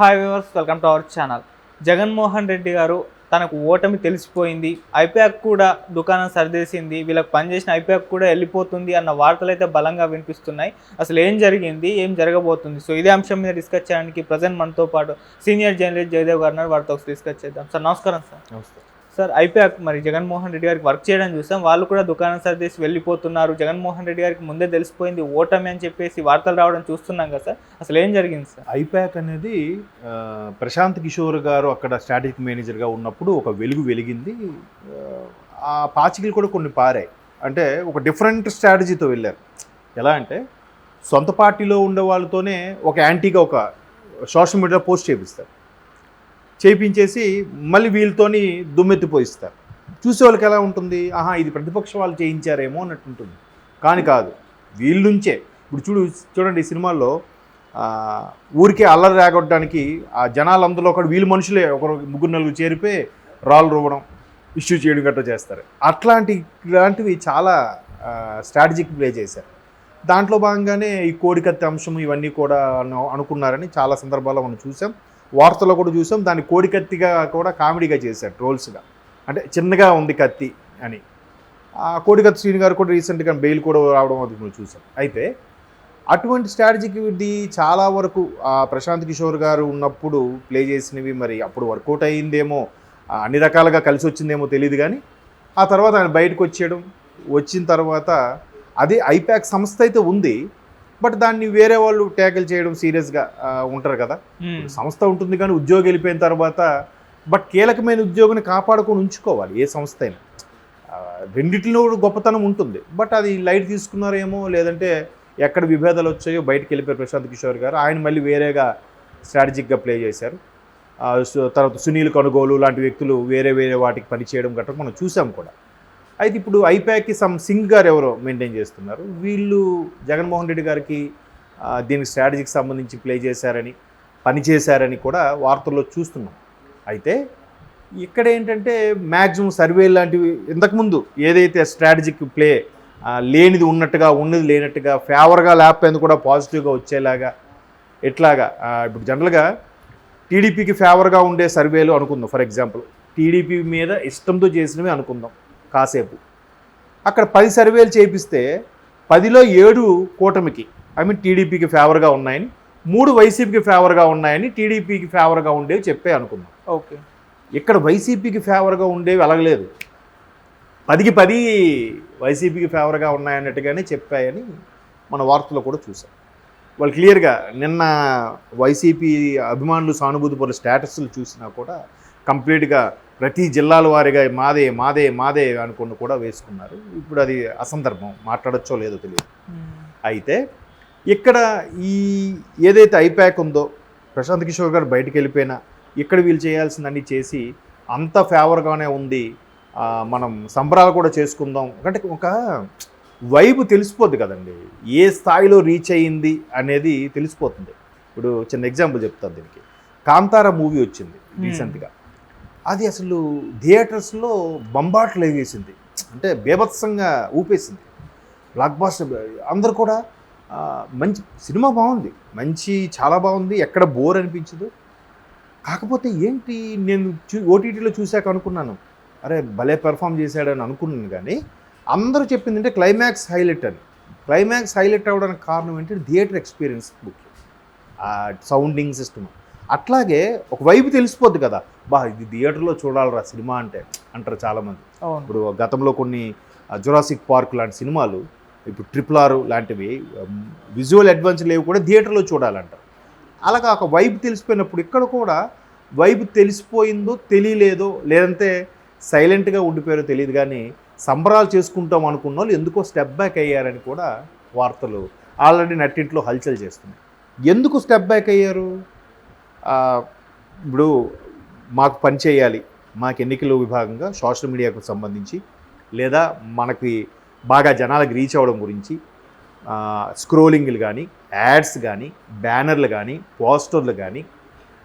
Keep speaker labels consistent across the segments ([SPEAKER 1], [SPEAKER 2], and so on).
[SPEAKER 1] Hi viewers, welcome to our channel. Jaganmohan Reddy గారు తనకు ఓటమి తెలిసిపోయింది, ఐపాక్ కూడా దుకాణం సరిదేసింది, వీళ్ళకి పనిచేసిన ఐపాక్ కూడా వెళ్ళిపోతుంది అన్న వార్తలు అయితే బలంగా వినిపిస్తున్నాయి. అసలు ఏం జరిగింది, ఏం జరగబోతుంది? సో ఇదే అంశం మీద డిస్కస్ చేయడానికి ప్రజెంట్ మనతో పాటు సీనియర్ జర్నలిస్ట్ జయదేవ్ గారు ఉన్నారు. వారితో డిస్కస్ చేద్దాం. సార్ నమస్కారం. సార్
[SPEAKER 2] నమస్తే
[SPEAKER 1] సార్, ఐపాక్ మరి జగన్మోహన్ రెడ్డి గారికి వర్క్ చేయడం చూసాం, వాళ్ళు కూడా దుకాణం సర్దేసి వెళ్ళిపోతున్నారు. జగన్మోహన్ రెడ్డి గారికి ముందే తెలిసిపోయింది ఓటమి అని చెప్పేసి వార్తలు రావడం చూస్తున్నాం కదా సార్, అసలు ఏం జరిగింది సార్?
[SPEAKER 2] ఐపాక్ అనేది ప్రశాంత్ కిషోర్ గారు అక్కడ స్ట్రాటజిక్ మేనేజర్గా ఉన్నప్పుడు ఒక వెలుగు వెలిగింది. ఆ పాచికలు కూడా కొన్ని పారాయి. అంటే ఒక డిఫరెంట్ స్ట్రాటజీతో వెళ్ళారు. ఎలా అంటే సొంత పార్టీలో ఉండే వాళ్ళతోనే ఒక యాంటీగా ఒక సోషల్ మీడియాలో పోస్ట్ చేయించేసి మళ్ళీ వీళ్ళతోని దుమ్మెత్తిపోయిస్తారు. చూసే వాళ్ళకి ఎలా ఉంటుంది, ఆహా ఇది ప్రతిపక్ష వాళ్ళు చేయించారేమో అన్నట్టు ఉంటుంది. కానీ కాదు, వీళ్ళ నుంచే. ఇప్పుడు చూడండి ఈ సినిమాల్లో ఊరికే అల్లరి రాగొట్టడానికి ఆ జనాలందరూ ఒకటి వీళ్ళు మనుషులే ఒకరు ముగ్గురు నలుగురు చేరిపోయి రాళ్ళు రువ్వడం, ఇష్యూ చేయడం గట్రా చేస్తారు. ఇలాంటివి చాలా స్ట్రాటజిక్ ప్లే చేశారు. దాంట్లో భాగంగానే ఈ కోడికత్తి అంశం ఇవన్నీ కూడా అనుకున్నారని చాలా సందర్భాల్లో మనం చూసాం, వార్తల్లో కూడా చూసాం. దాన్ని కోడికత్తిగా కూడా కామెడీగా చేశారు, ట్రోల్స్గా. అంటే చిన్నగా ఉంది కత్తి అని. ఆ కోడికత్తి శ్రీని గారు కూడా రీసెంట్గా బెయిల్ కూడా రావడం అది మనం చూసాం. అయితే అటువంటి స్ట్రాటజిక్ ఇది చాలా వరకు ప్రశాంత్ కిషోర్ గారు ఉన్నప్పుడు ప్లే చేసినవి మరి అప్పుడు వర్కౌట్ అయ్యిందేమో, అన్ని రకాలుగా కలిసి వచ్చిందేమో తెలియదు. కానీ ఆ తర్వాత ఆయన బయటకు వచ్చిన తర్వాత అది ఐపాక్ సంస్థ అయితే ఉంది, బట్ దాన్ని వేరే వాళ్ళు ట్యాకిల్ చేయడం సీరియస్గా ఉంటారు కదా. సంస్థ ఉంటుంది కానీ ఉద్యోగి వెళ్ళిపోయిన తర్వాత బట్ కీలకమైన ఉద్యోగిని కాపాడుకొని ఉంచుకోవాలి ఏ సంస్థ అయినా. రెండిట్లో గొప్పతనం ఉంటుంది, బట్ అది లైట్ తీసుకున్నారేమో, లేదంటే ఎక్కడ విభేదాలు వచ్చాయో బయటకు వెళ్ళిపోయారు ప్రశాంత్ కిషోర్ గారు. ఆయన మళ్ళీ వేరేగా స్ట్రాటజిక్గా ప్లే చేశారు. తర్వాత సునీల్ కొనుగోలు లాంటి వ్యక్తులు వేరే వాటికి పనిచేయడం గట్రా మనం చూసాం కూడా. అయితే ఇప్పుడు ఐపాక్కి సింగ్ గారు ఎవరో మెయింటైన్ చేస్తున్నారు. వీళ్ళు జగన్మోహన్ రెడ్డి గారికి దీనికి స్ట్రాటజీకి సంబంధించి ప్లే చేశారని, పనిచేశారని కూడా వార్తల్లో చూస్తున్నాం. అయితే ఇక్కడ ఏంటంటే మ్యాక్సిమం సర్వేలు లాంటివి ఇంతకుముందు ఏదైతే స్ట్రాటజిక్ ప్లే లేనిది ఉన్నట్టుగా, ఉన్నది లేనట్టుగా, ఫేవర్గా లేకపోయింది కూడా పాజిటివ్గా వచ్చేలాగా ఎట్లాగా. ఇప్పుడు జనరల్గా టీడీపీకి ఫేవర్గా ఉండే సర్వేలు అనుకుందాం. ఫర్ ఎగ్జాంపుల్ టీడీపీ మీద ఇష్టంతో చేసినవి అనుకుందాం. కాసేపు అక్కడ 10 సర్వేలు చేపిస్తే 10లో 7 కూటమికి, టీడీపీకి ఫేవర్గా ఉన్నాయని, 3 వైసీపీకి ఫేవర్గా ఉన్నాయని, టీడీపీకి ఫేవర్గా ఉండేవి చెప్పే అనుకుందాం.
[SPEAKER 1] ఓకే,
[SPEAKER 2] ఇక్కడ వైసీపీకి ఫేవర్గా ఉండేవి అలగలేదు. 10కి 10 వైసీపీకి ఫేవర్గా ఉన్నాయన్నట్టుగానే చెప్పాయని మన వార్తలో కూడా చూసాం. వాళ్ళు క్లియర్గా నిన్న వైసీపీ అభిమానులు సానుభూతి పరుల స్టేటస్లు చూసినా కూడా కంప్లీట్గా ప్రతి జిల్లాల వారీగా మాదే మాదే మాదే అనుకుని కూడా వేసుకున్నారు. ఇప్పుడు అది అసందర్భం, మాట్లాడచ్చో లేదో తెలియదు. అయితే ఇక్కడ ఈ ఏదైతే ఐపాక్ ఉందో, ప్రశాంత్ కిషోర్ గారు బయటికి వెళ్ళిపోయినా ఇక్కడ వీళ్ళు చేయాల్సిందన్నీ చేసి అంత ఫేవర్గానే ఉంది, మనం సంబరాలు కూడా చేసుకుందాం అంటే ఒక వైబ్ తెలిసిపోద్ది కదండి, ఏ స్థాయిలో రీచ్ అయ్యింది అనేది తెలిసిపోతుంది. ఇప్పుడు చిన్న ఎగ్జాంపుల్ చెప్తాను దీనికి. కాంతారా మూవీ వచ్చింది రీసెంట్గా. అది అసలు థియేటర్స్లో బంబాట్లు వేసేసింది, అంటే బీభత్సంగా ఊపేసింది. బ్లాక్ బాస్టర్, అందరు కూడా మంచి సినిమా, బాగుంది, చాలా బాగుంది, ఎక్కడ బోర్ అనిపించదు. కాకపోతే ఏంటి, నేను ఓటీటీలో చూశాక అనుకున్నాను, అరే భలే పెర్ఫామ్ చేశాడని అనుకున్నాను. కానీ అందరూ చెప్పింది అంటే క్లైమాక్స్ హైలైట్ అని. క్లైమాక్స్ హైలైట్ అవ్వడానికి కారణం ఏంటంటే theatre experience, book sounding system. అట్లాగే ఒక వైపు తెలిసిపోద్ది కదా, ఇది థియేటర్లో చూడాలరా సినిమా అంటే అంటారు చాలామంది. ఇప్పుడు గతంలో కొన్ని జురాసిక్ పార్క్ లాంటి సినిమాలు, ఇప్పుడు RRR లాంటివి విజువల్ అడ్వాన్స్ లేవు కూడా థియేటర్లో చూడాలంటారు. అలాగా ఒక వైపు తెలిసిపోయినప్పుడు ఇక్కడ కూడా వైపు తెలిసిపోయిందో తెలియలేదో, లేదంటే సైలెంట్గా ఉండిపోయారో తెలియదు, కానీ సంబరాలు చేసుకుంటాం అనుకున్న వాళ్ళు ఎందుకో స్టెప్ బ్యాక్ అయ్యారని కూడా వార్తలు ఆల్రెడీ నట్టింట్లో హల్చల్ చేస్తున్నాయి. ఎందుకు స్టెప్ బ్యాక్ అయ్యారు? ఇప్పుడు మాకు పని చేయాలి, మాకు ఎన్నికల విభాగంగా సోషల్ మీడియాకు సంబంధించి, లేదా మనకి బాగా జనాలకు రీచ్ అవ్వడం గురించి స్క్రోలింగ్లు కానీ, యాడ్స్ కానీ, బ్యానర్లు కానీ, పోస్టర్లు కానీ,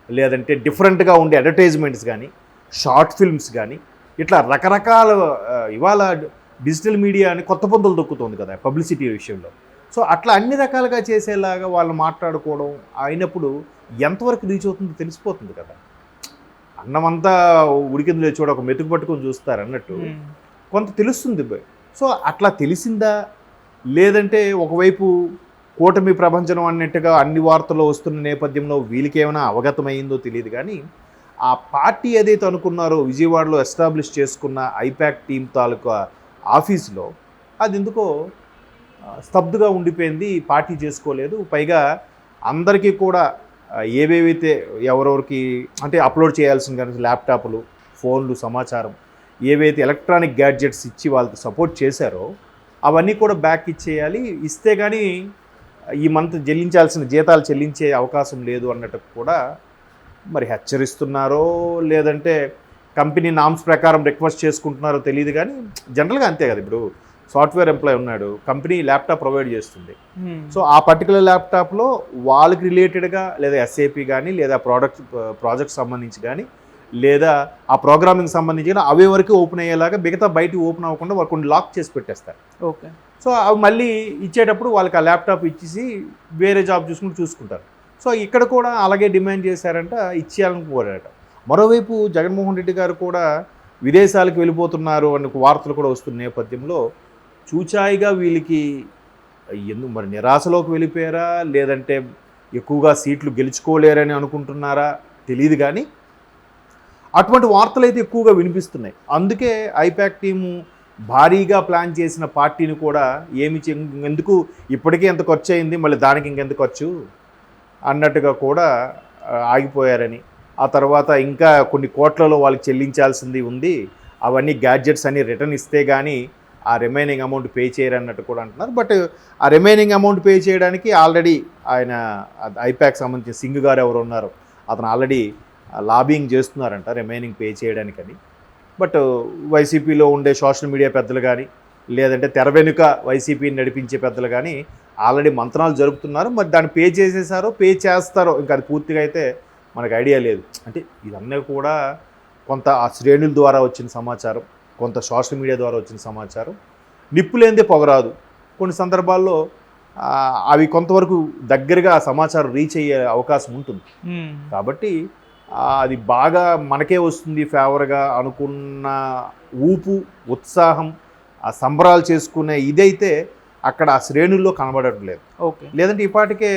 [SPEAKER 2] లేదంటే డిఫరెంట్గా ఉండే అడ్వర్టైజ్మెంట్స్ కానీ, షార్ట్ ఫిల్మ్స్ కానీ, ఇట్లా రకరకాల ఇవాళ డిజిటల్ మీడియా అని కొత్త పొందలు దొక్కుతుంది కదా పబ్లిసిటీ విషయంలో. సో అట్లా అన్ని రకాలుగా చేసేలాగా వాళ్ళు మాట్లాడుకోవడం అయినప్పుడు ఎంతవరకు రీచ్ అవుతుందో తెలిసిపోతుంది కదా. అన్నమంతా ఉడికింది చూడ ఒక మెతుకు పట్టుకొని చూస్తారు అన్నట్టు కొంత తెలుస్తుంది. సో అట్లా తెలిసిందా, లేదంటే ఒకవైపు కూటమి ప్రపంచం అన్నట్టుగా అన్ని వార్తలు వస్తున్న నేపథ్యంలో వీళ్ళకి ఏమైనా అవగతమైందో తెలియదు. కానీ ఆ పార్టీ ఏదైతే అనుకున్నారో విజయవాడలో ఎస్టాబ్లిష్ చేసుకున్న ఐపాక్ టీం తాలూకా ఆఫీసులో అది ఎందుకో స్తబ్దుగా ఉండిపోయింది, పార్టీ చేసుకోలేదు. పైగా అందరికీ కూడా ఏవేవైతే ఎవరెవరికి అంటే అప్లోడ్ చేయాల్సిన కానీ ల్యాప్టాప్లు, ఫోన్లు, సమాచారం ఏవైతే ఎలక్ట్రానిక్ గ్యాడ్జెట్స్ ఇచ్చి వాళ్ళకి సపోర్ట్ చేశారో అవన్నీ కూడా బ్యాక్ ఇచ్చేయాలి, ఇస్తే కానీ ఈ మంత్ చెల్లించాల్సిన జీతాలు చెల్లించే అవకాశం లేదు అన్నట్టు కూడా మరి హెచ్చరిస్తున్నారో లేదంటే కంపెనీ నామ్స్ ప్రకారం రిక్వెస్ట్ చేసుకుంటున్నారో తెలియదు. కానీ జనరల్గా అంతే కదా. ఇప్పుడు సాఫ్ట్వేర్ ఎంప్లాయ్ ఉన్నాడు, కంపెనీ ల్యాప్టాప్ ప్రొవైడ్ చేస్తుంది. సో ఆ పర్టికులర్ ల్యాప్టాప్లో వాళ్ళకి రిలేటెడ్గా లేదా ఎస్ఏపి కానీ లేదా ప్రాజెక్ట్ సంబంధించి కానీ లేదా ఆ ప్రోగ్రామింగ్ సంబంధించి కానీ అవే వరకు ఓపెన్ అయ్యేలాగా మిగతా బయట ఓపెన్ అవ్వకుండా వాళ్ళు కొన్ని లాక్ చేసి పెట్టేస్తారు.
[SPEAKER 1] ఓకే.
[SPEAKER 2] సో అవి మళ్ళీ ఇచ్చేటప్పుడు వాళ్ళకి ఆ ల్యాప్టాప్ ఇచ్చేసి వేరే జాబ్ చూసుకుంటారు. సో ఇక్కడ కూడా అలాగే డిమాండ్ చేశారంట, ఇచ్చేయాలని కోరారట. మరోవైపు జగన్మోహన్ రెడ్డి గారు కూడా విదేశాలకు వెళ్ళిపోతున్నారు అన్న వార్తలు కూడా వస్తున్న నేపథ్యంలో చూచాయిగా వీళ్ళకి ఎందుకు మరి నిరాశలోకి వెళ్ళిపోయారా, లేదంటే ఎక్కువగా సీట్లు గెలుచుకోలేరని అనుకుంటున్నారా తెలియదు. కానీ అటువంటి వార్తలు అయితే ఎక్కువగా వినిపిస్తున్నాయి. అందుకే ఐపాక్ టీము భారీగా ప్లాన్ చేసిన పార్టీని కూడా ఎందుకు ఇప్పటికే ఎంత ఖర్చు అయింది, మళ్ళీ దానికి ఇంకెంత ఖర్చు అన్నట్టుగా కూడా ఆగిపోయారని, ఆ తర్వాత ఇంకా కొన్ని కోట్లలో వాళ్ళకి చెల్లించాల్సింది ఉంది, అవన్నీ గ్యాడ్జెట్స్ అన్ని రిటర్న్ ఇస్తే కానీ ఆ రిమైనింగ్ అమౌంట్ పే చేయరన్నట్టు కూడా అంటున్నారు. బట్ ఆ రిమైనింగ్ అమౌంట్ పే చేయడానికి ఆల్రెడీ ఆయన ఐపాక్ సంబంధించిన సింగ్ గారు ఎవరు ఉన్నారో అతను ఆల్రెడీ లాబింగ్ చేస్తున్నారంట రిమైనింగ్ పే చేయడానికని. బట్ వైసీపీలో ఉండే సోషల్ మీడియా పెద్దలు కానీ లేదంటే తెర వెనుక వైసీపీని నడిపించే పెద్దలు కానీ ఆల్రెడీ మంత్రాలు జరుపుతున్నారు. మరి దాన్ని పే చేసేసారో పే చేస్తారో ఇంకా అది పూర్తిగా అయితే మనకు ఐడియా లేదు. అంటే ఇవన్నీ కూడా కొంత ఆ శ్రేణుల ద్వారా వచ్చిన సమాచారం, కొంత సోషల్ మీడియా ద్వారా వచ్చిన సమాచారం. నిప్పు లేనిదే పొగరాదు. కొన్ని సందర్భాల్లో అవి కొంతవరకు దగ్గరగా ఆ సమాచారం రీచ్ అయ్యే అవకాశం ఉంటుంది. కాబట్టి అది బాగా మనకే వస్తుంది ఫేవర్గా అనుకున్న ఊపు, ఉత్సాహం, ఆ సంబరాలు చేసుకునే ఇదైతే అక్కడ ఆ శ్రేణుల్లో కనబడటం లేదు.
[SPEAKER 1] ఓకే.
[SPEAKER 2] లేదంటే ఈ పాటికే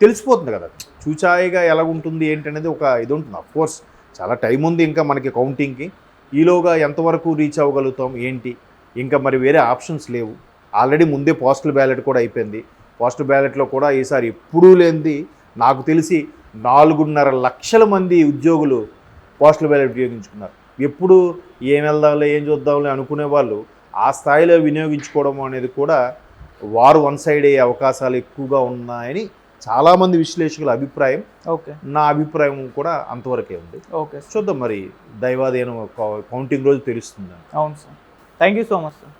[SPEAKER 2] తెలిసిపోతుంది కదా చూచాయిగా ఎలా ఉంటుంది ఏంటనేది ఒక ఇది ఉంటుంది. అఫ్కోర్స్ చాలా టైం ఉంది ఇంకా మనకి కౌంటింగ్కి. ఈలోగా ఎంతవరకు రీచ్ అవ్వగలుగుతాం ఏంటి, ఇంకా మరి వేరే ఆప్షన్స్ లేవు. ఆల్రెడీ ముందే పోస్టల్ బ్యాలెట్ కూడా అయిపోయింది. పోస్టల్ బ్యాలెట్లో కూడా ఈసారి ఎప్పుడూ లేనిది నాకు తెలిసి 4.5 లక్షల మంది ఉద్యోగులు పోస్టల్ బ్యాలెట్ వినియోగించుకున్నారు. ఎప్పుడు ఏం వెళ్దాంలే ఏం చూద్దాంలే అనుకునే వాళ్ళు ఆ స్థాయిలో వినియోగించుకోవడం అనేది కూడా వారు వన్ సైడ్ అయ్యే అవకాశాలు ఎక్కువగా ఉన్నాయని చాలామంది విశ్లేషకుల అభిప్రాయం.
[SPEAKER 1] ఓకే.
[SPEAKER 2] నా అభిప్రాయం కూడా అంతవరకే ఉంది.
[SPEAKER 1] ఓకే.
[SPEAKER 2] చూద్దాం మరి దైవాదేనం కౌంటింగ్ రోజు తెలుస్తుంది.
[SPEAKER 1] అవును sir. Thank you so much sir.